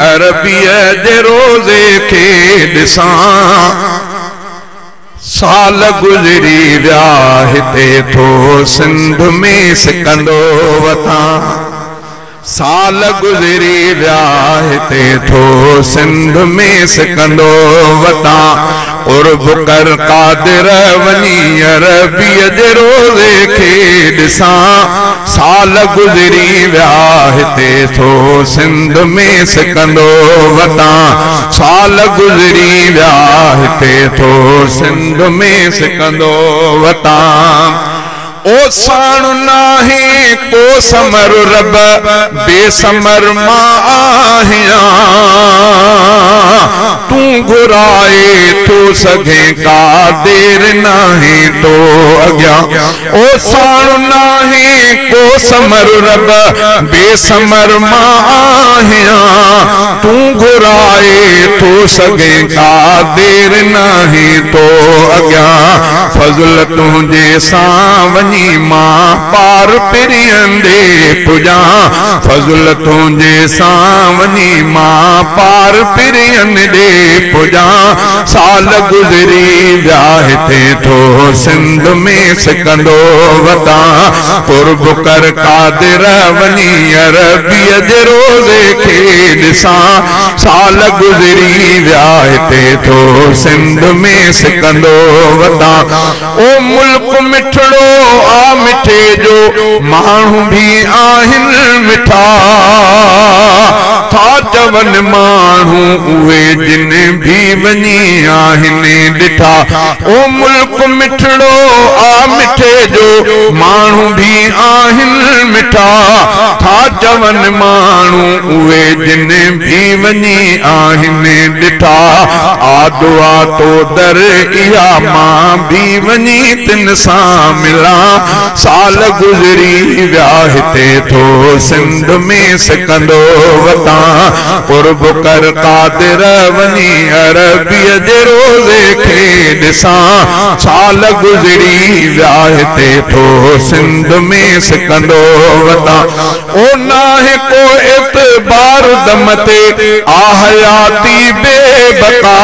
अरबीअ जे रोज़े खे ॾिसां। साल गुज़री विया हिते थो सिंध में सिकंदो वठां। साल गुज़री विया हिते थो सिंध में सिकंदो वठां। उर्ब कर कादिर वञी अरबीअ जे रोज़े खे ॾिसां। साल गुज़री विया हिते थो सिंध में सिकंदो वठां। साल गुज़री विया हिते थो सिंध में सिकंदो वठां। ओ साण नाहे को समर रब बेसमर मां आहियां। तू घुराए तो सघे का देर नाहे तो अॻियां। ओ साण नाहे को समर रब बेसमर मां आहियां। तू घुराए तो सघे का देर नाहे तो अॻियां। फज़ल तुंहिंजे सां मां पार पिरियंदे पुजां। फज़ल तुंहिंजे सां वञी मां पार पिरियंदे पुजां। साल गुज़री विया हिते थो सिंध में सिकंदो वठां। कुर्ब कर कादिर वञी अरबीअ जे रोज़े खे ॾिसां। साल गुज़री विया हिते थो सिंध में सिकंदो वठां। ओ मुल्क मिठड़ो आ मिठे जो माण्हू भी आहिनि मिठा। था चवन माण्हू उहे जिन भी वञी आहिनि ॾिठा। ओ मुल्क मिठड़ो आ मिठे जो माण्हू भी आहिनि मिठा। था चवन माण्हू उहे जिन भी वञी आहिनि ॾिठा। आदुआ तो दर इहा मां भी वञी तिन सां मिलां। साल गुज़री विया हिते थो सिंध में सिकंदो वठां। कुर्ब कर कादिर वञी अरबीअ जे रोज़े खे ॾिसां। साल गुज़री विया हिते थो सिंध में सिकंदो वठां। ओ नाहे को एतबार दम ते आहयाती बेबका।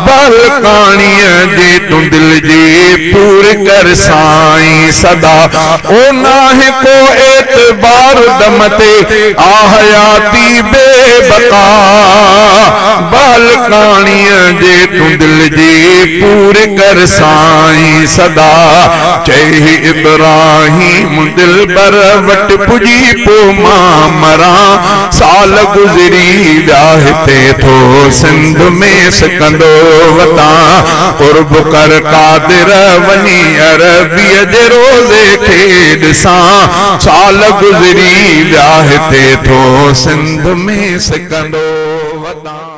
बल काणीअ जे तूं दिल जी पूर कर साईं सदा। ओ नाहे को एतबार दम ते आहयाती बेबका। बल काणीअ जे तूं दिल जी पूर कर साईं सदा। चई इब्राहिम दिल बर वट पुजी पो मां मरां। साल गुज़री विया हिते थो सिंध में सिकंदो वठां। कुर्ब कर कादिर वञी अरबीअ जे रोज़े खे ॾिसां। साल गुज़री विया हिते थो सिंध में सिकंदो वठां।